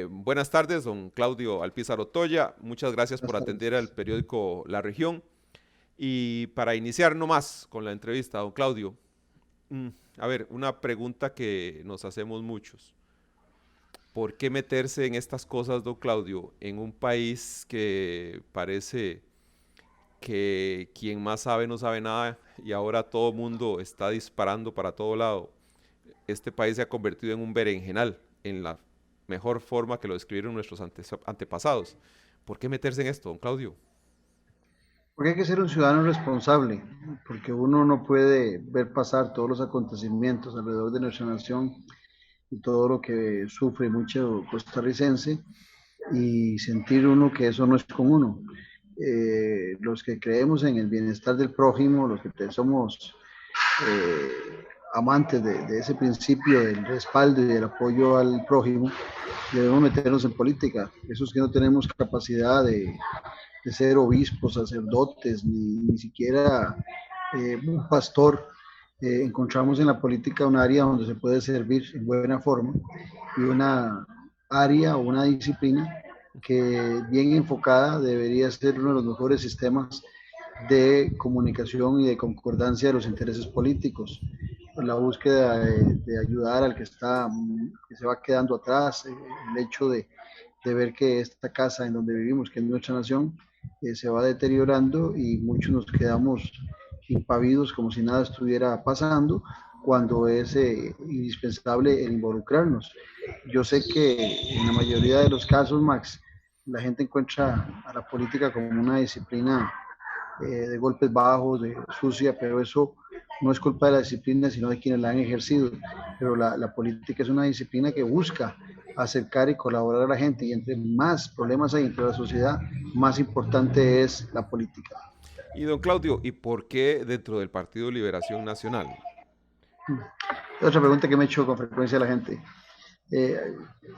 Buenas tardes, don Claudio Alpizar Otoya. Muchas gracias por Buenas atender al tardes. periódico La Región. Y para iniciar nomás con la entrevista, don Claudio, mm, a ver, una pregunta que nos hacemos muchos. ¿Por qué meterse en estas cosas, don Claudio, en un país que parece que quien más sabe no sabe nada y ahora todo el mundo está disparando para todo lado? Este país se ha convertido en un berenjenal, en la mejor forma que lo describieron nuestros antepasados. ¿Por qué meterse en esto, don Claudio? Porque hay que ser un ciudadano responsable, porque uno no puede ver pasar todos los acontecimientos alrededor de nuestra nación y todo lo que sufre mucho costarricense y sentir uno que eso no es con uno. Los que creemos en el bienestar del prójimo, los que somos amantes de ese principio del respaldo y del apoyo al prójimo, debemos meternos en política. Esos que no tenemos capacidad de ser obispos, sacerdotes, ni siquiera un pastor, encontramos en la política un área donde se puede servir en buena forma y una área o una disciplina que bien enfocada debería ser uno de los mejores sistemas de comunicación y de concordancia de los intereses políticos. La búsqueda de ayudar al que está, que se va quedando atrás, el hecho de ver que esta casa en donde vivimos, que es nuestra nación, se va deteriorando y muchos nos quedamos impavidos como si nada estuviera pasando cuando es indispensable el involucrarnos. Yo sé que en la mayoría de los casos, Max, la gente encuentra a la política como una disciplina de golpes bajos, de sucia, pero eso no es culpa de la disciplina, sino de quienes la han ejercido. Pero la política es una disciplina que busca acercar y colaborar a la gente y entre más problemas hay entre la sociedad, más importante es la política. Y don Claudio, ¿y por qué dentro del Partido Liberación Nacional? Otra pregunta que me he hecho con frecuencia a la gente. Eh,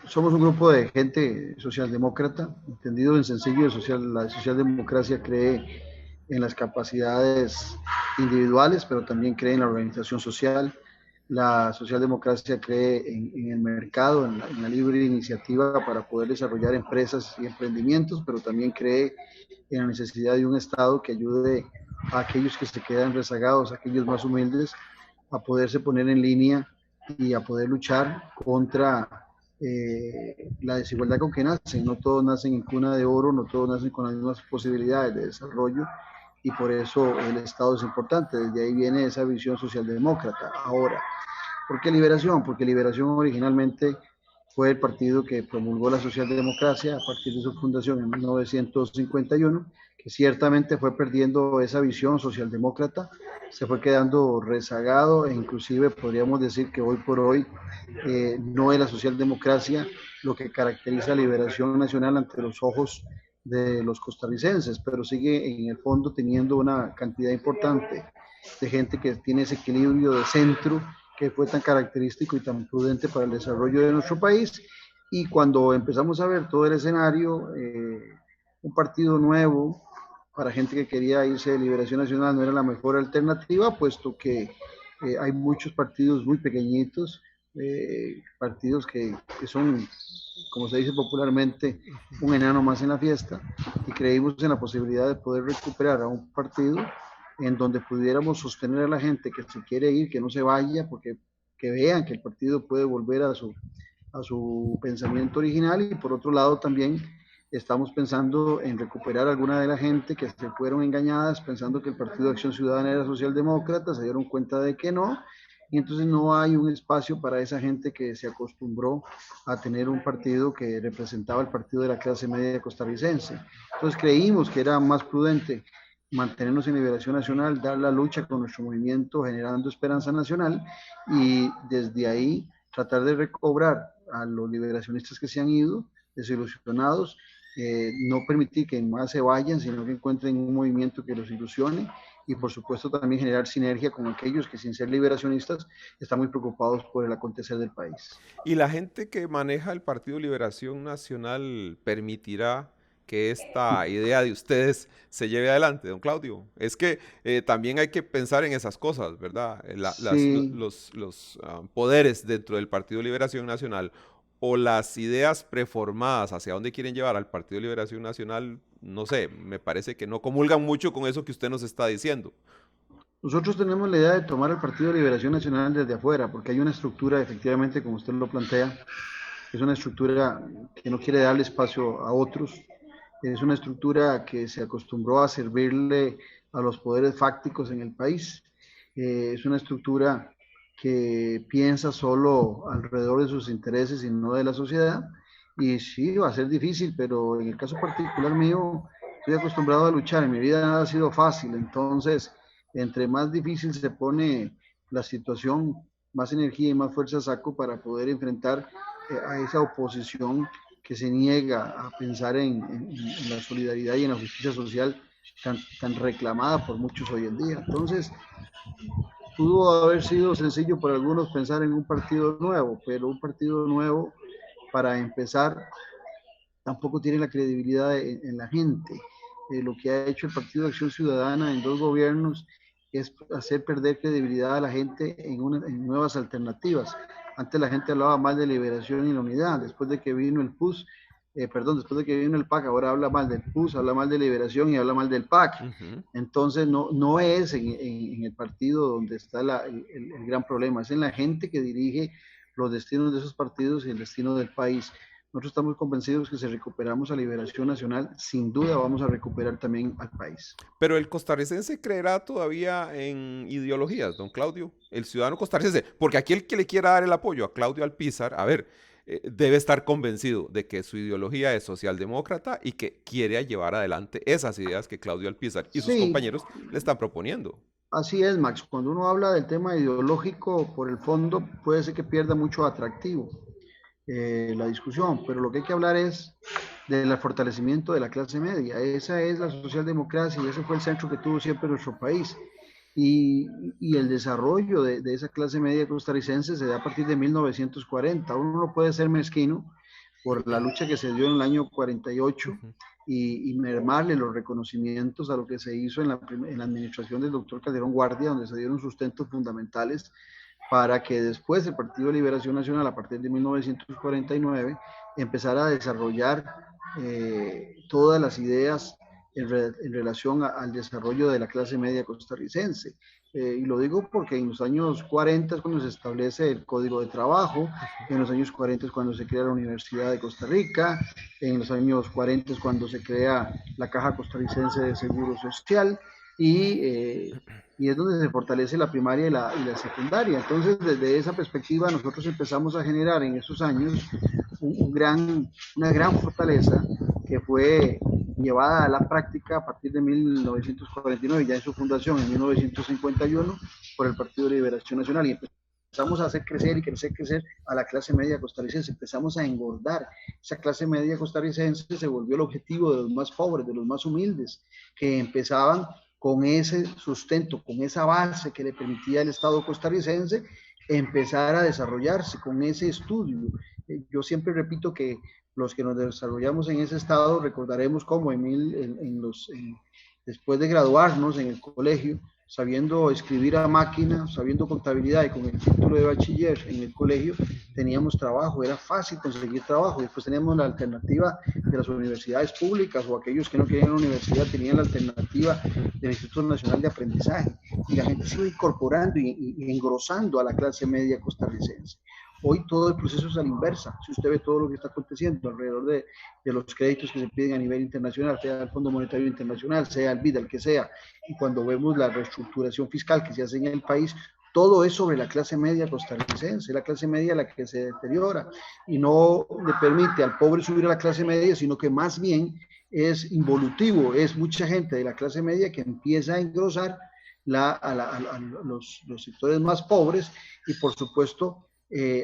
Somos un grupo de gente socialdemócrata, entendido en sencillo, la socialdemocracia cree en las capacidades individuales, pero también cree en la organización social. La socialdemocracia cree en el mercado, en la libre iniciativa para poder desarrollar empresas y emprendimientos, pero también cree en la necesidad de un Estado que ayude a aquellos que se quedan rezagados, a aquellos más humildes, a poderse poner en línea y a poder luchar contra la desigualdad con que nacen. No todos nacen en cuna de oro, no todos nacen con las mismas posibilidades de desarrollo y por eso el Estado es importante. Desde ahí viene esa visión socialdemócrata. Ahora, ¿por qué Liberación? Porque Liberación originalmente fue el partido que promulgó la socialdemocracia a partir de su fundación en 1951, que ciertamente fue perdiendo esa visión socialdemócrata, se fue quedando rezagado e inclusive podríamos decir que hoy por hoy no es la socialdemocracia lo que caracteriza a Liberación Nacional ante los ojos de los costarricenses, pero sigue en el fondo teniendo una cantidad importante de gente que tiene ese equilibrio de centro que fue tan característico y tan prudente para el desarrollo de nuestro país. Y cuando empezamos a ver todo el escenario, un partido nuevo para gente que quería irse de Liberación Nacional no era la mejor alternativa, puesto que hay muchos partidos muy pequeñitos, partidos que son, como se dice popularmente, un enano más en la fiesta, y creímos en la posibilidad de poder recuperar a un partido en donde pudiéramos sostener a la gente que se quiere ir, que no se vaya, porque que vean que el partido puede volver a su pensamiento original y por otro lado también estamos pensando en recuperar alguna de la gente que se fueron engañadas pensando que el Partido de Acción Ciudadana era socialdemócrata, se dieron cuenta de que no, y entonces no hay un espacio para esa gente que se acostumbró a tener un partido que representaba el partido de la clase media costarricense. Entonces creímos que era más prudente mantenernos en Liberación Nacional, dar la lucha con nuestro movimiento generando esperanza nacional y desde ahí tratar de recobrar a los liberacionistas que se han ido desilusionados, no permitir que más se vayan, sino que encuentren un movimiento que los ilusione y por supuesto también generar sinergia con aquellos que sin ser liberacionistas están muy preocupados por el acontecer del país. ¿Y la gente que maneja el Partido Liberación Nacional permitirá que esta idea de ustedes se lleve adelante, don Claudio? Es que también hay que pensar en esas cosas, ¿verdad? Sí, Los poderes dentro del Partido Liberación Nacional o las ideas preformadas hacia dónde quieren llevar al Partido de Liberación Nacional, no sé, me parece que no comulgan mucho con eso que usted nos está diciendo. Nosotros tenemos la idea de tomar el Partido de Liberación Nacional desde afuera, porque hay una estructura, efectivamente, como usted lo plantea, es una estructura que no quiere darle espacio a otros, es una estructura que se acostumbró a servirle a los poderes fácticos en el país, es una estructura que piensa solo alrededor de sus intereses y no de la sociedad, y sí, va a ser difícil, pero en el caso particular mío, estoy acostumbrado a luchar, en mi vida nada ha sido fácil, entonces, entre más difícil se pone la situación, más energía y más fuerza saco para poder enfrentar a esa oposición que se niega a pensar en la solidaridad y en la justicia social tan reclamada por muchos hoy en día. Entonces, pudo haber sido sencillo para algunos pensar en un partido nuevo, pero un partido nuevo, para empezar, tampoco tiene la credibilidad en la gente. Lo que ha hecho el Partido de Acción Ciudadana en 2 gobiernos es hacer perder credibilidad a la gente en nuevas alternativas. Antes la gente hablaba mal de Liberación y la Unidad, después de que vino el PUS, después de que vino el PAC, ahora habla mal del PUS, habla mal de Liberación y habla mal del PAC. Entonces no es en el partido donde está el gran problema, es en la gente que dirige los destinos de esos partidos y el destino del país. Nosotros estamos convencidos que si recuperamos a Liberación Nacional, sin duda vamos a recuperar también al país. Pero el costarricense creerá todavía en ideologías, don Claudio, el ciudadano costarricense, porque aquí el que le quiera dar el apoyo a Claudio Alpizar, a ver, debe estar convencido de que su ideología es socialdemócrata y que quiere llevar adelante esas ideas que Claudio Alpizar y sus Sí, compañeros le están proponiendo. así es, Max. Cuando uno habla del tema ideológico por el fondo, puede ser que pierda mucho atractivo la discusión, pero lo que hay que hablar es del fortalecimiento de la clase media. Esa es la socialdemocracia y ese fue el centro que tuvo siempre nuestro país. Y el desarrollo de esa clase media costarricense se da a partir de 1940. Uno no puede ser mezquino por la lucha que se dio en el año 48 y mermarle los reconocimientos a lo que se hizo en la administración del doctor Calderón Guardia, donde se dieron sustentos fundamentales para que después el Partido de Liberación Nacional, a partir de 1949, empezara a desarrollar todas las ideas en relación al desarrollo de la clase media costarricense. Y lo digo porque en los años 40 es cuando se establece el Código de Trabajo, en los años 40 es cuando se crea la Universidad de Costa Rica, en los años 40 es cuando se crea la Caja Costarricense de Seguro Social, y es donde se fortalece la primaria y la secundaria. Entonces, desde esa perspectiva, nosotros empezamos a generar en esos años una gran fortaleza que fue llevada a la práctica a partir de 1949, ya en su fundación en 1951, por el Partido de Liberación Nacional, y empezamos a hacer crecer y crecer a la clase media costarricense, empezamos a engordar. Esa clase media costarricense se volvió el objetivo de los más pobres, de los más humildes, que empezaban con ese sustento, con esa base que le permitía al Estado costarricense empezar a desarrollarse con ese estudio. Yo siempre repito que los que nos desarrollamos en ese estado recordaremos cómo después de graduarnos en el colegio, sabiendo escribir a máquina, sabiendo contabilidad y con el título de bachiller en el colegio, teníamos trabajo, era fácil conseguir trabajo. Después teníamos la alternativa de las universidades públicas, o aquellos que no querían la universidad tenían la alternativa del Instituto Nacional de Aprendizaje, y la gente se iba incorporando y engrosando a la clase media costarricense. Hoy todo el proceso es a la inversa. Si usted ve todo lo que está aconteciendo alrededor de los créditos que se piden a nivel internacional, sea el Fondo Monetario Internacional, sea el BID, el que sea, y cuando vemos la reestructuración fiscal que se hace en el país, todo es sobre la clase media costarricense, la clase media la que se deteriora y no le permite al pobre subir a la clase media, sino que más bien es involutivo, es mucha gente de la clase media que empieza a engrosar a los sectores más pobres, y por supuesto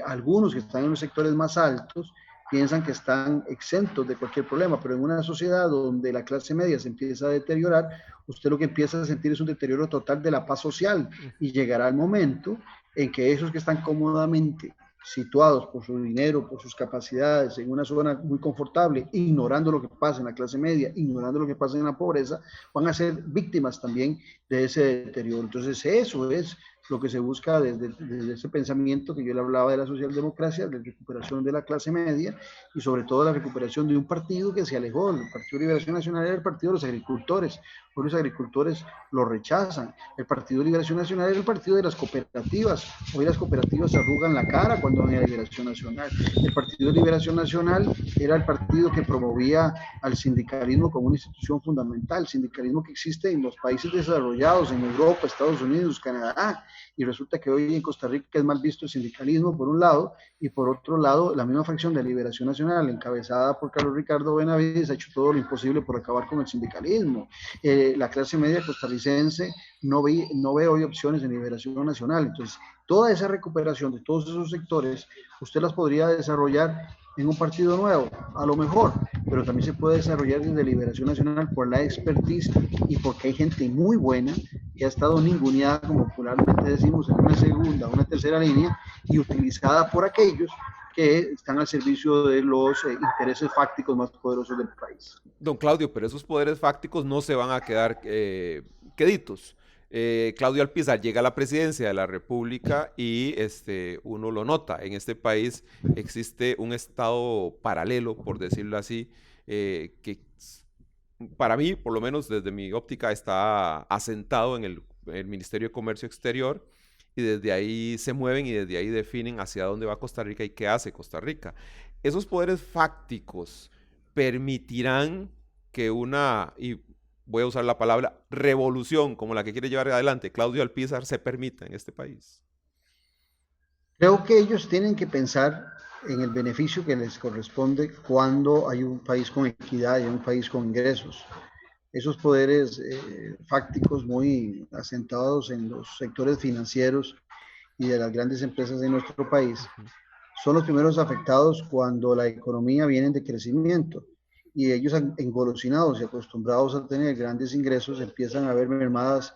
algunos que están en los sectores más altos piensan que están exentos de cualquier problema, pero en una sociedad donde la clase media se empieza a deteriorar, usted lo que empieza a sentir es un deterioro total de la paz social, y llegará el momento en que esos que están cómodamente situados por su dinero, por sus capacidades, en una zona muy confortable, ignorando lo que pasa en la clase media, ignorando lo que pasa en la pobreza, van a ser víctimas también de ese deterioro. Entonces eso es lo que se busca desde ese pensamiento que yo le hablaba de la socialdemocracia, de recuperación de la clase media y sobre todo la recuperación de un partido que se alejó. El Partido de Liberación Nacional era el partido de los agricultores, hoy los agricultores lo rechazan. El Partido de Liberación Nacional era el partido de las cooperativas, hoy las cooperativas se arrugan la cara cuando hay Liberación Nacional. El Partido de Liberación Nacional era el partido que promovía al sindicalismo como una institución fundamental, sindicalismo que existe en los países desarrollados, en Europa, Estados Unidos, Canadá, y resulta que hoy en Costa Rica es mal visto el sindicalismo por un lado, y por otro lado la misma facción de Liberación Nacional, encabezada por Carlos Ricardo Benavides, ha hecho todo lo imposible por acabar con el sindicalismo. La clase media costarricense no ve hoy opciones en Liberación Nacional, entonces toda esa recuperación de todos esos sectores, usted las podría desarrollar en un partido nuevo, a lo mejor, pero también se puede desarrollar desde Liberación Nacional por la expertise y porque hay gente muy buena que ha estado ninguneada, como popularmente decimos, en una segunda, una tercera línea y utilizada por aquellos que están al servicio de los intereses fácticos más poderosos del país. Don Claudio, pero esos poderes fácticos no se van a quedar queditos. Claudio Alpizar llega a la presidencia de la República y uno lo nota. En este país existe un estado paralelo, por decirlo así, que para mí, por lo menos desde mi óptica, está asentado en el Ministerio de Comercio Exterior y desde ahí se mueven y desde ahí definen hacia dónde va Costa Rica y qué hace Costa Rica. Esos poderes fácticos permitirán que y voy a usar la palabra revolución, como la que quiere llevar adelante Claudio Alpizar, se permita en este país. Creo que ellos tienen que pensar en el beneficio que les corresponde cuando hay un país con equidad y un país con ingresos. Esos poderes fácticos muy asentados en los sectores financieros y de las grandes empresas de nuestro país son los primeros afectados cuando la economía viene de crecimiento y ellos engolosinados y acostumbrados a tener grandes ingresos empiezan a ver mermadas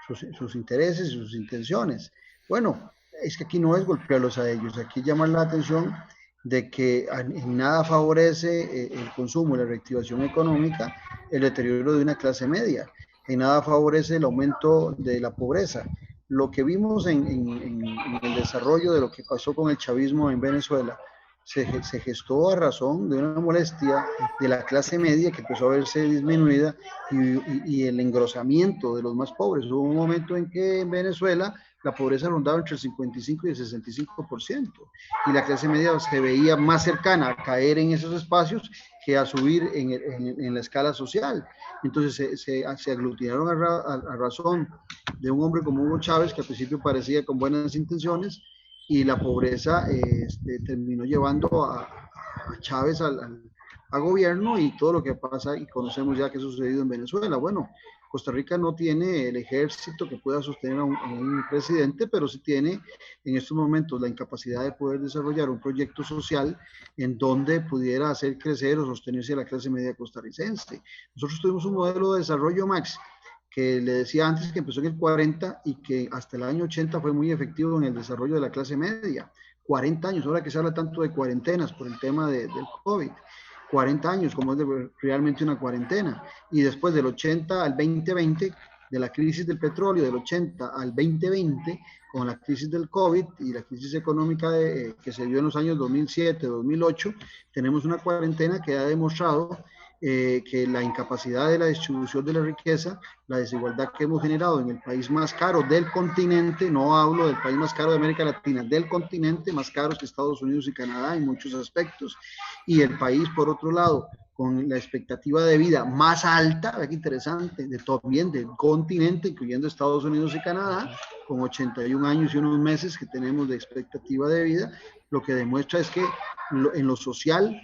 sus intereses y sus intenciones. Bueno, es que aquí no es golpearlos a ellos, aquí llamar la atención de que en nada favorece el consumo y la reactivación económica el deterioro de una clase media, en nada favorece el aumento de la pobreza. Lo que vimos en el desarrollo de lo que pasó con el chavismo en Venezuela se gestó a razón de una molestia de la clase media que empezó a verse disminuida y el engrosamiento de los más pobres. Hubo un momento en que en Venezuela la pobreza rondaba entre el 55 y el 65%, y la clase media se veía más cercana a caer en esos espacios que a subir en la escala social. Entonces se aglutinaron a razón de un hombre como Hugo Chávez, que al principio parecía con buenas intenciones, y la pobreza terminó llevando a Chávez a gobierno y todo lo que pasa y conocemos ya que ha sucedido en Venezuela. Bueno, Costa Rica no tiene el ejército que pueda sostener a un presidente, pero sí tiene en estos momentos la incapacidad de poder desarrollar un proyecto social en donde pudiera hacer crecer o sostenerse a la clase media costarricense. Nosotros tuvimos un modelo de desarrollo, Max, que le decía antes que empezó en el 40 y que hasta el año 80 fue muy efectivo en el desarrollo de la clase media. 40 años, ahora que se habla tanto de cuarentenas por el tema del COVID. 40 años, como es realmente una cuarentena. Y después del 80 al 2020, de la crisis del petróleo, del 80 al 2020, con la crisis del COVID y la crisis económica que se dio en los años 2007, 2008, tenemos una cuarentena que ha demostrado que la incapacidad de la distribución de la riqueza, la desigualdad que hemos generado en el país más caro del continente, no hablo del país más caro de América Latina, del continente, más caros que Estados Unidos y Canadá en muchos aspectos, y el país, por otro lado, con la expectativa de vida más alta, qué interesante, también del continente, incluyendo Estados Unidos y Canadá, con 81 años y unos meses que tenemos de expectativa de vida, lo que demuestra es que en lo social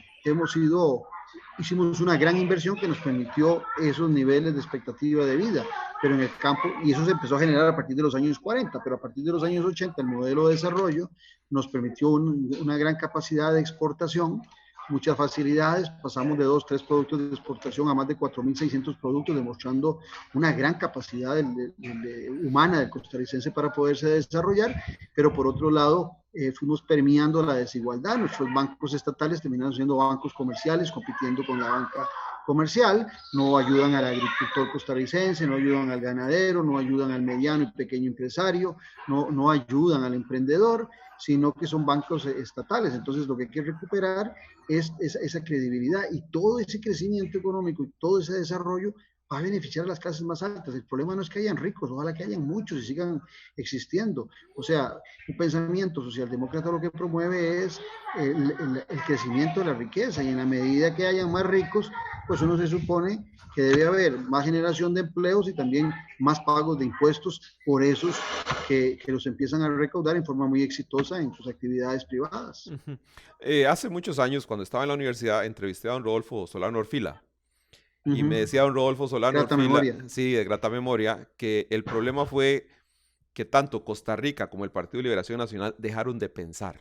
hicimos una gran inversión que nos permitió esos niveles de expectativa de vida, pero en el campo, y eso se empezó a generar a partir de los años 40, pero a partir de los años 80 el modelo de desarrollo nos permitió una gran capacidad de exportación, muchas facilidades, pasamos de 2, 3 productos de exportación a más de 4.600 productos, demostrando una gran capacidad humana del costarricense para poderse desarrollar, pero por otro lado fuimos permeando la desigualdad. Nuestros bancos estatales terminaron siendo bancos comerciales, compitiendo con la banca comercial, no ayudan al agricultor costarricense, no ayudan al ganadero, no ayudan al mediano y pequeño empresario, no ayudan al emprendedor, sino que son bancos estatales. Entonces lo que hay que recuperar es esa credibilidad, y todo ese crecimiento económico y todo ese desarrollo va a beneficiar a las clases más altas. El problema no es que hayan ricos, ojalá que hayan muchos y sigan existiendo. O sea, un pensamiento socialdemócrata lo que promueve es el crecimiento de la riqueza, y en la medida que hayan más ricos, pues uno se supone que debe haber más generación de empleos y también más pagos de impuestos por esos que los empiezan a recaudar en forma muy exitosa en sus actividades privadas. Hace muchos años, cuando estaba en la universidad, entrevisté a don Rodolfo Solano Orfila. Y me decía don Rodolfo Solano Grata Orfila, memoria. sí, de grata memoria, que el problema fue que tanto Costa Rica como el Partido de Liberación Nacional dejaron de pensar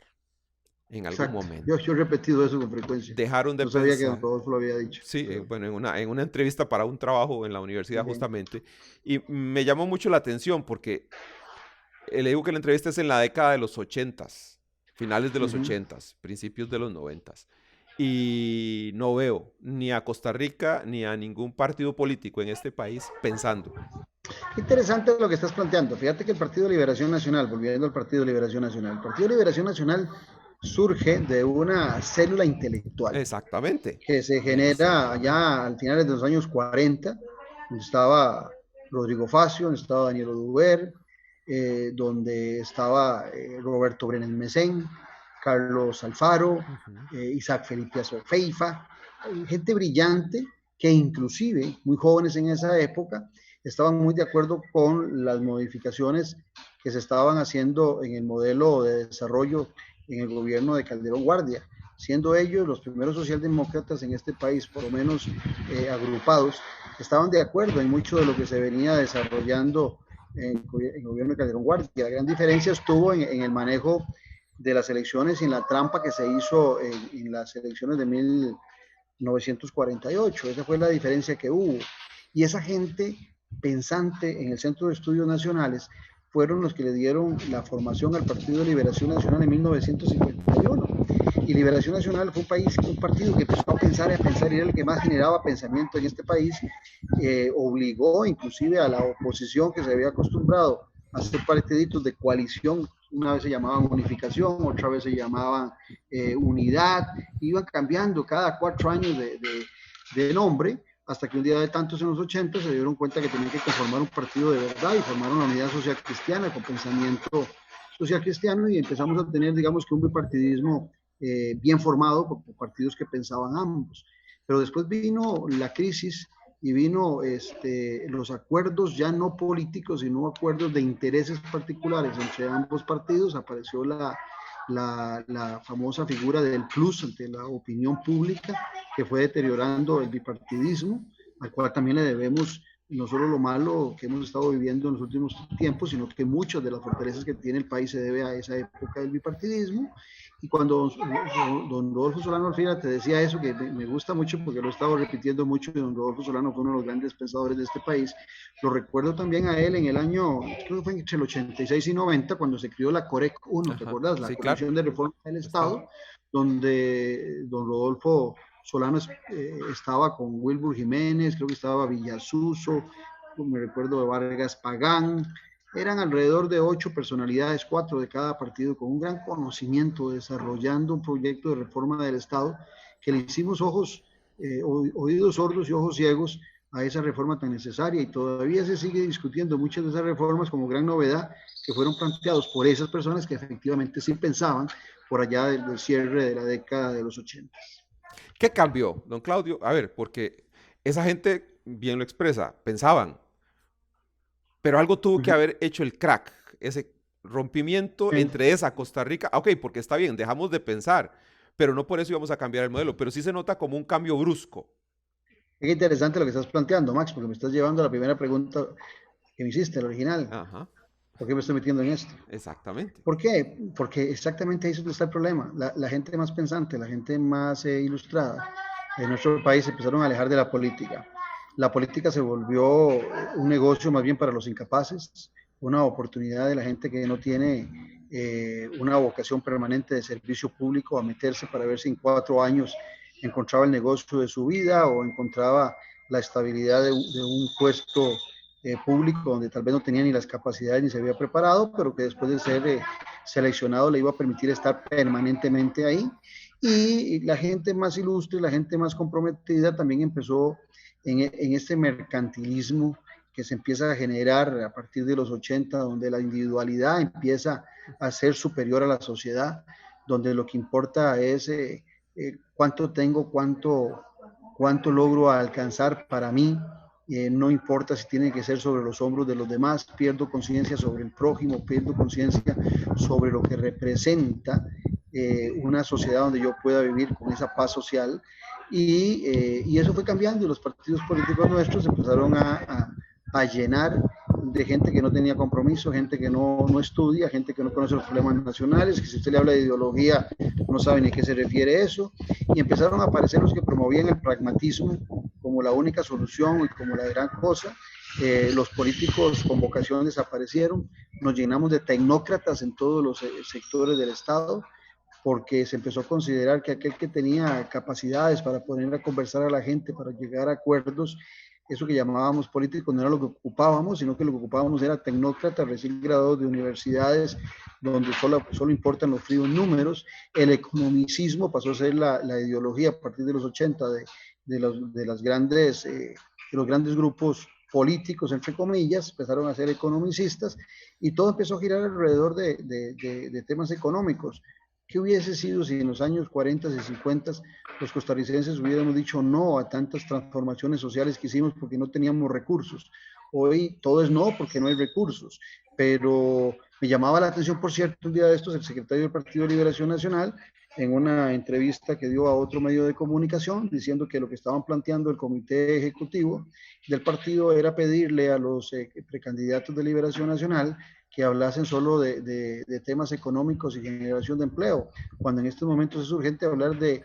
en algún Exacto. momento. Yo he repetido eso con frecuencia. Dejaron de No sabía que don pensar. Rodolfo lo había dicho. Sí, Pero, bueno, en una entrevista para un trabajo en la universidad bien. justamente, y me llamó mucho la atención porque le digo que la entrevista es en la década de los 80s, finales de los 80s, principios de los 90s, y no veo ni a Costa Rica ni a ningún partido político en este país pensando. Qué interesante lo que estás planteando. Fíjate que el Partido de Liberación Nacional, volviendo al Partido de Liberación Nacional, el Partido de Liberación Nacional surge de una célula intelectual Exactamente. que se genera ya al finales de los años 40, donde estaba Rodrigo Facio, donde estaba Daniel Oduber, donde estaba Roberto Brenes Mesén, Carlos Alfaro, Isaac Felipe Azofeifa, gente brillante que inclusive, muy jóvenes en esa época, estaban muy de acuerdo con las modificaciones que se estaban haciendo en el modelo de desarrollo en el gobierno de Calderón Guardia, siendo ellos los primeros socialdemócratas en este país, por lo menos agrupados, estaban de acuerdo en mucho de lo que se venía desarrollando en el gobierno de Calderón Guardia. La gran diferencia estuvo en el manejo de las elecciones y en la trampa que se hizo en las elecciones de 1948. Esa fue la diferencia que hubo. Y esa gente pensante en el Centro de Estudios Nacionales fueron los que le dieron la formación al Partido de Liberación Nacional en 1951. Y Liberación Nacional fue un partido que empezó a pensar y era el que más generaba pensamiento en este país, obligó inclusive a la oposición que se había acostumbrado a hacer partiditos de coalición. Una vez se llamaban unificación, otra vez se llamaban unidad, iban cambiando cada 4 años de nombre, hasta que un día de tantos en los 80 se dieron cuenta que tenían que conformar un partido de verdad y formaron la Unidad Social Cristiana con pensamiento social cristiano, y empezamos a tener, digamos, que un bipartidismo bien formado por partidos que pensaban ambos. Pero después vino la crisis y vino los acuerdos ya no políticos, sino acuerdos de intereses particulares entre ambos partidos. Apareció la famosa figura del plus ante la opinión pública, que fue deteriorando el bipartidismo, al cual también le debemos no solo lo malo que hemos estado viviendo en los últimos tiempos, sino que muchas de las fortalezas que tiene el país se debe a esa época del bipartidismo. Y cuando don Rodolfo Solano Orfila te decía eso, que me gusta mucho porque lo he estado repitiendo mucho, y don Rodolfo Solano fue uno de los grandes pensadores de este país, lo recuerdo también a él en el año, creo que fue entre el 86 y 90, cuando se creó la COREC 1, ¿te acuerdas? La sí, Comisión claro. de Reforma del Estado, donde don Rodolfo Solano estaba con Wilbur Jiménez, creo que estaba Villasuso, me recuerdo de Vargas Pagán. Eran alrededor de 8 personalidades, 4 de cada partido, con un gran conocimiento, desarrollando un proyecto de reforma del Estado que le hicimos oídos sordos y ojos ciegos a esa reforma tan necesaria, y todavía se sigue discutiendo muchas de esas reformas como gran novedad, que fueron planteados por esas personas que efectivamente sí pensaban por allá del cierre de la década de los 80. ¿Qué cambió, don Claudio? A ver, porque esa gente, bien lo expresa, pensaban, pero algo tuvo que haber hecho el crack, ese rompimiento entre esa Costa Rica. Ok, porque está bien, dejamos de pensar, pero no por eso íbamos a cambiar el modelo, pero sí se nota como un cambio brusco. Es interesante lo que estás planteando, Max, porque me estás llevando a la primera pregunta que me hiciste, el original. Ajá. ¿Por qué me estoy metiendo en esto? Exactamente. ¿Por qué? Porque exactamente ahí es donde está el problema. La gente más pensante, la gente más ilustrada en nuestro país se empezaron a alejar de la política. La política se volvió un negocio más bien para los incapaces, una oportunidad de la gente que no tiene una vocación permanente de servicio público a meterse para ver si en 4 años encontraba el negocio de su vida o encontraba la estabilidad de un puesto público donde tal vez no tenía ni las capacidades ni se había preparado, pero que después de ser seleccionado le iba a permitir estar permanentemente ahí. Y la gente más ilustre, la gente más comprometida también empezó en este mercantilismo que se empieza a generar a partir de los 80, donde la individualidad empieza a ser superior a la sociedad, donde lo que importa es cuánto tengo, cuánto logro alcanzar para mí, no importa si tiene que ser sobre los hombros de los demás, pierdo conciencia sobre el prójimo, pierdo conciencia sobre lo que representa una sociedad donde yo pueda vivir con esa paz social y eso fue cambiando y los partidos políticos nuestros empezaron a llenar de gente que no tenía compromiso, gente que no estudia, gente que no conoce los problemas nacionales, que si usted le habla de ideología no sabe ni a qué se refiere eso, y empezaron a aparecer los que promovían el pragmatismo como la única solución y como la gran cosa. Los políticos con vocación desaparecieron, nos llenamos de tecnócratas en todos los sectores del Estado, porque se empezó a considerar que aquel que tenía capacidades para poner a conversar a la gente, para llegar a acuerdos, eso que llamábamos políticos no era lo que ocupábamos, sino que lo que ocupábamos era tecnócratas recién graduados de universidades donde solo importan los fríos números. El economicismo pasó a ser la ideología a partir de los 80 de los grandes grupos políticos, entre comillas, empezaron a ser economicistas y todo empezó a girar alrededor de temas económicos. ¿Qué hubiese sido si en los años 40 y 50 los costarricenses hubiéramos dicho no a tantas transformaciones sociales que hicimos porque no teníamos recursos? Hoy todo es no porque no hay recursos, pero me llamaba la atención, por cierto, un día de estos, el secretario del Partido de Liberación Nacional, en una entrevista que dio a otro medio de comunicación, diciendo que lo que estaban planteando el comité ejecutivo del partido era pedirle a los precandidatos de Liberación Nacional que hablasen solo de temas económicos y generación de empleo, cuando en estos momentos es urgente hablar de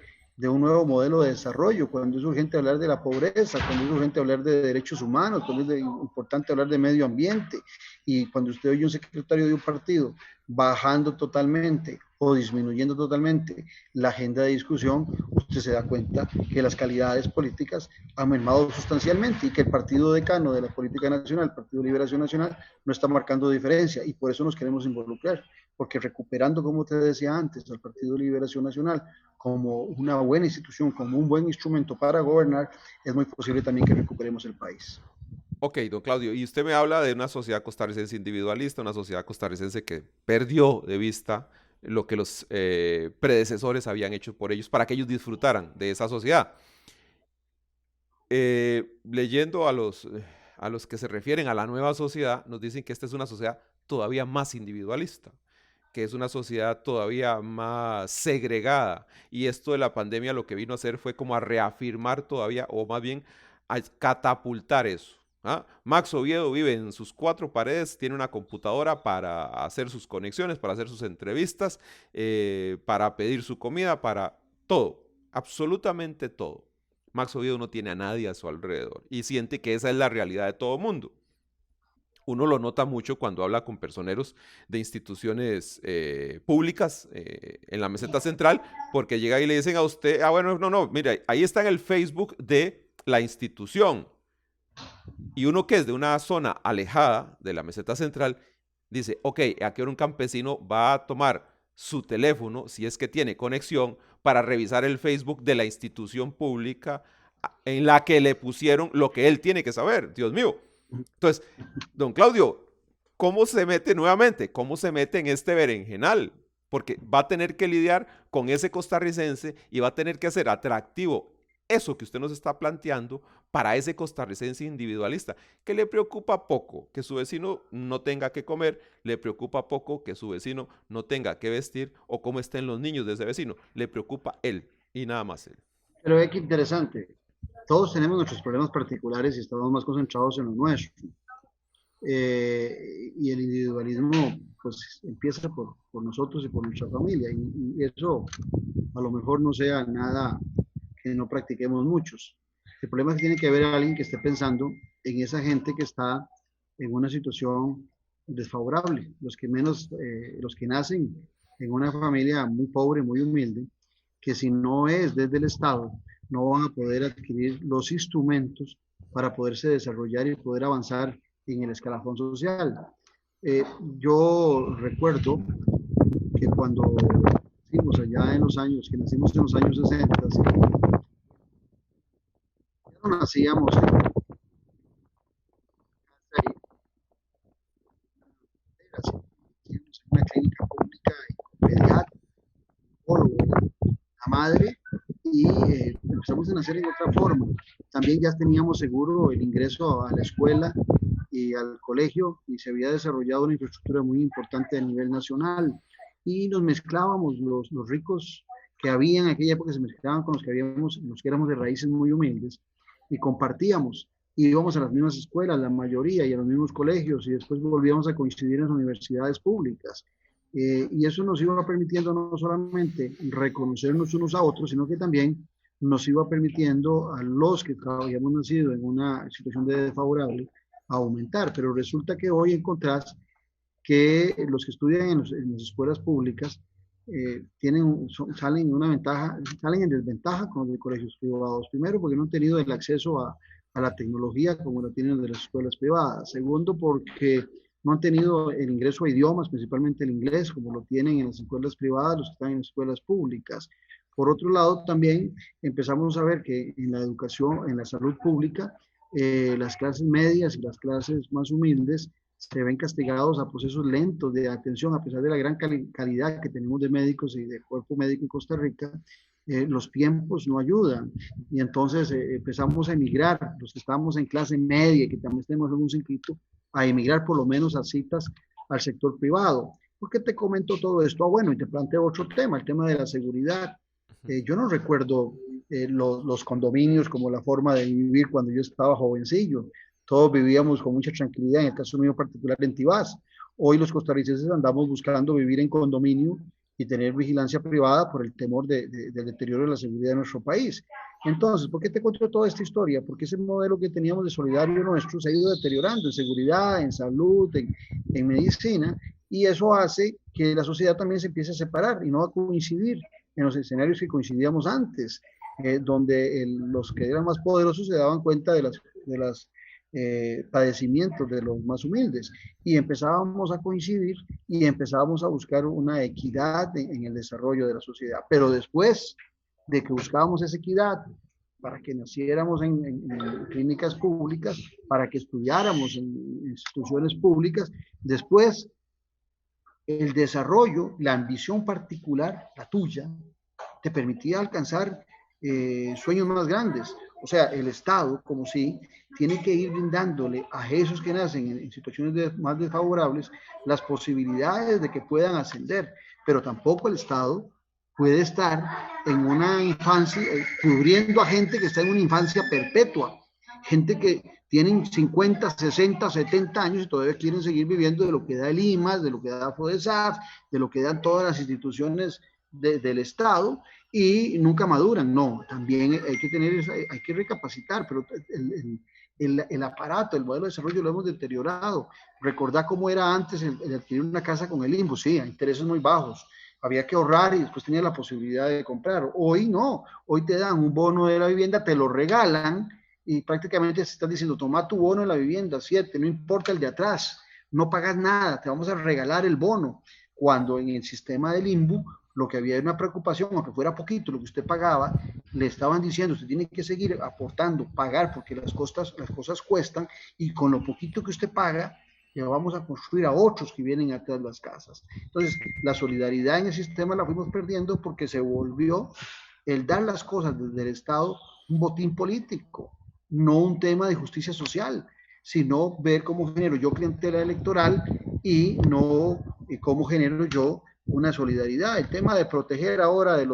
un nuevo modelo de desarrollo, cuando es urgente hablar de la pobreza, cuando es urgente hablar de derechos humanos, cuando es importante hablar de medio ambiente, y cuando usted oye un secretario de un partido bajando totalmente o disminuyendo totalmente la agenda de discusión, usted se da cuenta que las calidades políticas han mermado sustancialmente y que el partido decano de la política nacional, el Partido de Liberación Nacional, no está marcando diferencia y por eso nos queremos involucrar, porque recuperando, como te decía antes, al Partido de Liberación Nacional como una buena institución, como un buen instrumento para gobernar, es muy posible también que recuperemos el país. Ok, don Claudio, y usted me habla de una sociedad costarricense individualista, una sociedad costarricense que perdió de vista lo que los predecesores habían hecho por ellos para que ellos disfrutaran de esa sociedad. Leyendo a los que se refieren a la nueva sociedad, nos dicen que esta es una sociedad todavía más individualista, que es una sociedad todavía más segregada. Y esto de la pandemia lo que vino a hacer fue como a reafirmar todavía, o más bien a catapultar eso. ¿Ah? Max Oviedo vive en sus 4 paredes, tiene una computadora para hacer sus conexiones, para hacer sus entrevistas, para pedir su comida, para todo, absolutamente todo. Max Oviedo no tiene a nadie a su alrededor y siente que esa es la realidad de todo mundo. Uno lo nota mucho cuando habla con personeros de instituciones públicas en la meseta central, porque llega y le dicen a usted, bueno, no, mira, ahí está en el Facebook de la institución. Y uno que es de una zona alejada de la meseta central, dice, ok, aquí un campesino va a tomar su teléfono, si es que tiene conexión, para revisar el Facebook de la institución pública en la que le pusieron lo que él tiene que saber. Dios mío. Entonces, don Claudio, ¿cómo se mete nuevamente? ¿Cómo se mete en este berenjenal? Porque va a tener que lidiar con ese costarricense y va a tener que hacer atractivo eso que usted nos está planteando para ese costarricense individualista, que le preocupa poco que su vecino no tenga que comer, le preocupa poco que su vecino no tenga que vestir o cómo estén los niños de ese vecino, le preocupa él y nada más él. Pero es que interesante, todos tenemos nuestros problemas particulares y estamos más concentrados en lo nuestro. Y el individualismo pues empieza por nosotros y por nuestra familia y eso a lo mejor no sea nada que no practiquemos muchos. El problema es que tiene que haber alguien que esté pensando en esa gente que está en una situación desfavorable, los que nacen en una familia muy pobre, muy humilde, que si no es desde el Estado, no van a poder adquirir los instrumentos para poderse desarrollar y poder avanzar en el escalafón social. Eh, yo recuerdo que cuando nacimos allá en los años, que nacimos en los años 60, no nacíamos en una clínica pública pediatra, la madre, y empezamos a nacer en otra forma. También ya teníamos seguro el ingreso a la escuela y al colegio y se había desarrollado una infraestructura muy importante a nivel nacional y nos mezclábamos los ricos que había en aquella época se mezclaban con los que habíamos, los que éramos de raíces muy humildes y compartíamos y íbamos a las mismas escuelas, la mayoría, y a los mismos colegios y después volvíamos a coincidir en las universidades públicas. Y eso nos iba permitiendo no solamente reconocernos unos a otros, sino que también nos iba permitiendo a los que habíamos nacido en una situación de desfavorable aumentar. Pero resulta que hoy encontrás que los que estudian en las escuelas públicas salen en una ventaja, salen en desventaja con los de colegios privados. Primero, porque no han tenido el acceso a la tecnología como la tienen de las escuelas privadas. Segundo, porque no han tenido el ingreso a idiomas, principalmente el inglés, como lo tienen en las escuelas privadas, los que están en escuelas públicas. Por otro lado, también empezamos a ver que en la educación, en la salud pública, las clases medias y las clases más humildes se ven castigados a procesos lentos de atención, a pesar de la gran calidad que tenemos de médicos y de cuerpo médico en Costa Rica, los tiempos no ayudan. Y entonces empezamos a emigrar, los que estamos en clase media y que también tenemos un ciclito, a emigrar por lo menos a citas al sector privado. ¿Por qué te comento todo esto? Ah, bueno, y te planteo otro tema, el tema de la seguridad. Yo no recuerdo los condominios como la forma de vivir cuando yo estaba jovencillo. Todos vivíamos con mucha tranquilidad, en el caso mío particular en Tibás. Hoy los costarricenses andamos buscando vivir en condominio y tener vigilancia privada por el temor del deterioro de la seguridad de nuestro país. Entonces, ¿por qué te cuento toda esta historia? Porque ese modelo que teníamos de solidario nuestro se ha ido deteriorando en seguridad, en salud, en medicina, y eso hace que la sociedad también se empiece a separar y no a coincidir en los escenarios que coincidíamos antes, donde los que eran más poderosos se daban cuenta de las padecimientos de los más humildes y empezábamos a coincidir y empezábamos a buscar una equidad en el desarrollo de la sociedad. Pero después de que buscábamos esa equidad para que naciéramos en clínicas públicas, para que estudiáramos en instituciones públicas, después el desarrollo, la ambición particular, la tuya, te permitía alcanzar sueños más grandes. O sea, el Estado, como si, tiene que ir brindándole a esos que nacen en situaciones más desfavorables las posibilidades de que puedan ascender, pero tampoco el Estado puede estar en una infancia, cubriendo a gente que está en una infancia perpetua, gente que tienen 50, 60, 70 años y todavía quieren seguir viviendo de lo que da el IMAS, de lo que da FODESAF, de lo que dan todas las instituciones del Estado y nunca maduran. No, también hay que tener, hay que recapacitar, pero el aparato, el modelo de desarrollo lo hemos deteriorado. Recordar cómo era antes el adquirir una casa con el INBU, sí, a intereses muy bajos. Había que ahorrar y después tenía la posibilidad de comprar. Hoy no, hoy te dan un bono de la vivienda, te lo regalan y prácticamente se están diciendo, toma tu bono de la vivienda, 7, no importa el de atrás, no pagas nada, te vamos a regalar el bono. Cuando en el sistema del INBU lo que había era una preocupación, aunque fuera poquito lo que usted pagaba, le estaban diciendo, usted tiene que seguir aportando, pagar, porque las cosas cuestan, y con lo poquito que usted paga, le vamos a construir a otros que vienen atrás de las casas. Entonces, la solidaridad en el sistema la fuimos perdiendo porque se volvió el dar las cosas desde el Estado un botín político, no un tema de justicia social, sino ver cómo genero yo clientela electoral y no cómo genero yo una solidaridad. El tema de proteger ahora del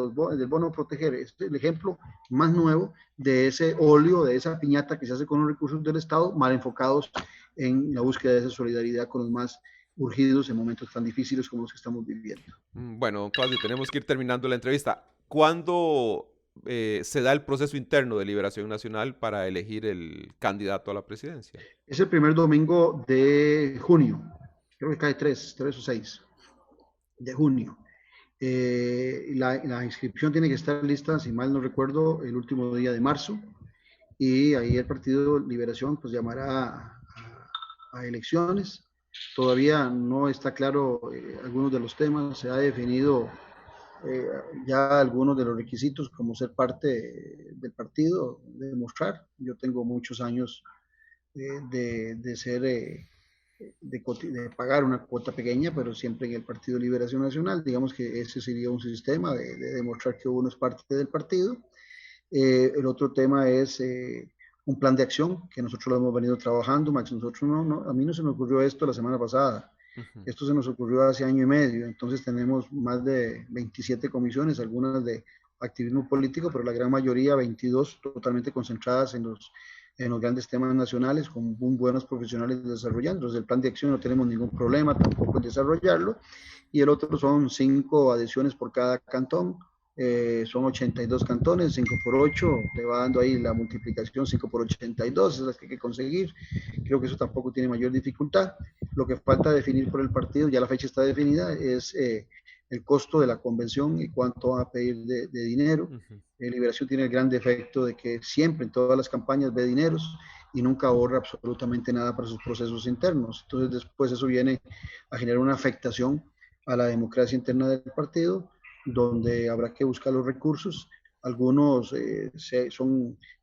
bono proteger es el ejemplo más nuevo de ese óleo, de esa piñata que se hace con los recursos del Estado mal enfocados en la búsqueda de esa solidaridad con los más urgidos en momentos tan difíciles como los que estamos viviendo. Bueno, Claudio, tenemos que ir terminando la entrevista. ¿Cuándo se da el proceso interno de Liberación Nacional para elegir el candidato a la presidencia? Es el primer domingo de junio, creo que cae 3 o 6 de junio. La inscripción tiene que estar lista, si mal no recuerdo, el último día de marzo, y ahí el Partido Liberación pues llamará a elecciones. Todavía no está claro algunos de los temas, se ha definido eh, ya algunos de los requisitos como ser parte del partido, de demostrar. Yo tengo muchos años de ser de pagar una cuota pequeña, pero siempre en el Partido Liberación Nacional. Digamos que ese sería un sistema de demostrar que uno es parte del partido. El otro tema es un plan de acción que nosotros lo hemos venido trabajando, Max. Nosotros a mí no se me ocurrió esto la semana pasada. Esto se nos ocurrió hace año y medio. Entonces tenemos más de 27 comisiones, algunas de activismo político, pero la gran mayoría, 22, totalmente concentradas en los grandes temas nacionales, con buenos profesionales desarrollando. Desde el plan de acción no tenemos ningún problema tampoco en desarrollarlo. Y el otro son 5 adhesiones por cada cantón. Son 82 cantones, 5 por 8, te va dando ahí la multiplicación, 5 por 82, es la que hay que conseguir. Creo que eso tampoco tiene mayor dificultad. Lo que falta definir por el partido, ya la fecha está definida, es el costo de la convención y cuánto van a pedir de dinero. Liberación tiene el gran defecto de que siempre en todas las campañas ve dineros y nunca ahorra absolutamente nada para sus procesos internos. Entonces después eso viene a generar una afectación a la democracia interna del partido, donde habrá que buscar los recursos. Algunos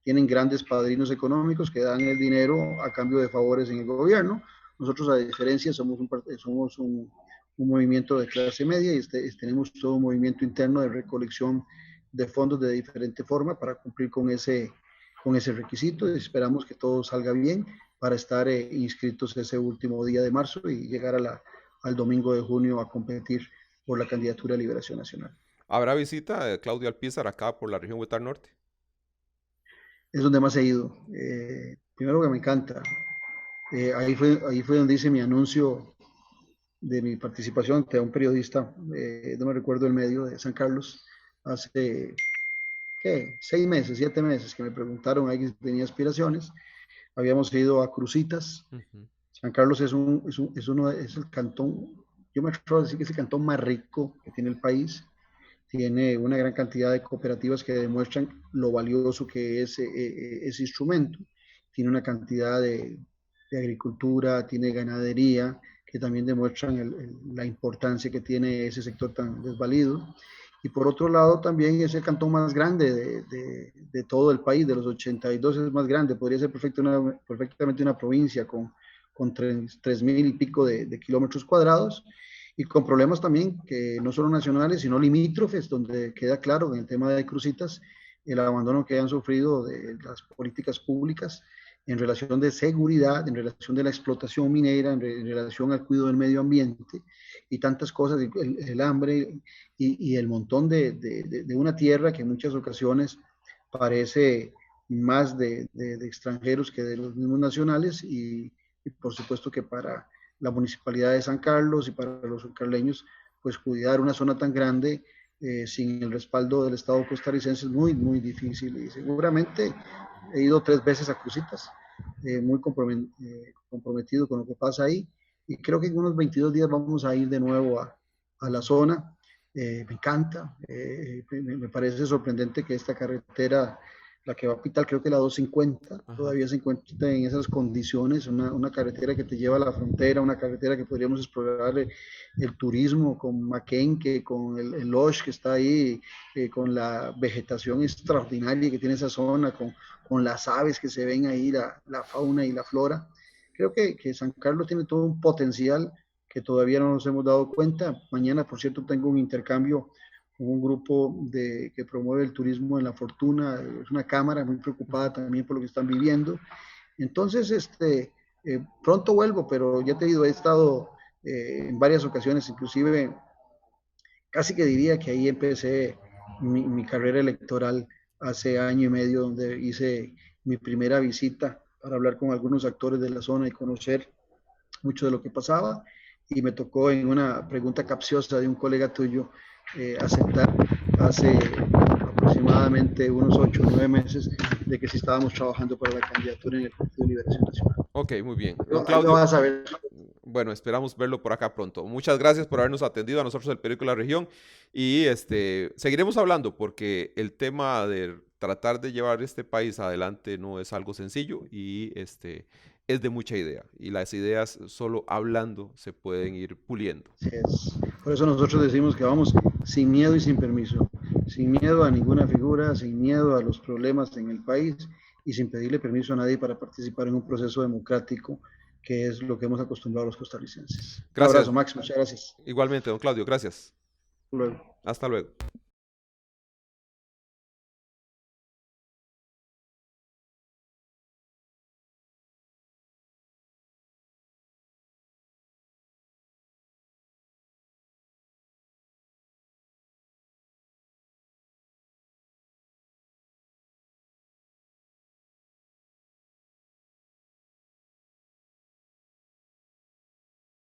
tienen grandes padrinos económicos que dan el dinero a cambio de favores en el gobierno. Nosotros, a diferencia, somos un movimiento de clase media y tenemos todo un movimiento interno de recolección de fondos de diferente forma para cumplir con ese requisito. Esperamos que todo salga bien para estar inscritos ese último día de marzo y llegar al domingo de junio a competir por la candidatura de Liberación Nacional. ¿Habrá visita de Claudio Alpizar acá por la región Huetar Norte? Es donde más he ido. Primero que me encanta. Ahí fue donde hice mi anuncio de mi participación ante un periodista, no me recuerdo el medio, de San Carlos, hace, ¿qué? 6 meses, 7 meses, que me preguntaron ahí si tenía aspiraciones. Habíamos ido a Cruzitas. San Carlos es el cantón, yo me atrevo a decir que es el cantón más rico que tiene el país. Tiene una gran cantidad de cooperativas que demuestran lo valioso que es ese instrumento. Tiene una cantidad de agricultura, tiene ganadería, que también demuestran la importancia que tiene ese sector tan desvalido. Y por otro lado, también es el cantón más grande de todo el país, de los 82 es más grande, podría ser perfectamente una provincia con 3.000 y pico de kilómetros cuadrados, y con problemas también que no solo nacionales, sino limítrofes, donde queda claro en el tema de Cruzitas el abandono que han sufrido de las políticas públicas en relación de seguridad, en relación de la explotación minera, en relación al cuidado del medio ambiente y tantas cosas, el hambre y el montón de una tierra que en muchas ocasiones parece más de extranjeros que de los mismos nacionales, y por supuesto que para la municipalidad de San Carlos y para los sancarleños, pues cuidar una zona tan grande sin el respaldo del Estado costarricense es muy, muy difícil. Y seguramente he ido 3 veces a Cruzitas, muy comprometido con lo que pasa ahí. Y creo que en unos 22 días vamos a ir de nuevo a la zona. Me encanta, me parece sorprendente que esta carretera, la que va a Pital, creo que la 250, todavía se encuentra en esas condiciones, una carretera que te lleva a la frontera, una carretera que podríamos explorar el turismo con Maquenque, con el Lodge que está ahí, con la vegetación extraordinaria que tiene esa zona, con las aves que se ven ahí, la fauna y la flora. Creo que San Carlos tiene todo un potencial que todavía no nos hemos dado cuenta. Mañana, por cierto, tengo un intercambio con un grupo que promueve el turismo en La Fortuna. Es una cámara muy preocupada también por lo que están viviendo. Entonces, pronto vuelvo, pero ya te digo, he estado en varias ocasiones, inclusive casi que diría que ahí empecé mi carrera electoral hace año y medio, donde hice mi primera visita para hablar con algunos actores de la zona y conocer mucho de lo que pasaba, y me tocó en una pregunta capciosa de un colega tuyo aceptar hace aproximadamente unos 8 o 9 meses de que sí estábamos trabajando para la candidatura en el Partido de Liberación Nacional. Ok, muy bien. Don Claudio, vas a ver. Bueno, esperamos verlo por acá pronto. Muchas gracias por habernos atendido a nosotros del Periódico de la Región y seguiremos hablando porque el tema de tratar de llevar este país adelante no es algo sencillo y es de mucha idea y las ideas solo hablando se pueden ir puliendo. Así es. Por eso nosotros decimos que vamos sin miedo y sin permiso, sin miedo a ninguna figura, sin miedo a los problemas en el país y sin pedirle permiso a nadie para participar en un proceso democrático que es lo que hemos acostumbrado a los costarricenses. Un Gracias. abrazo, Max, muchas gracias. Igualmente, don Claudio, gracias. Hasta luego. Hasta luego.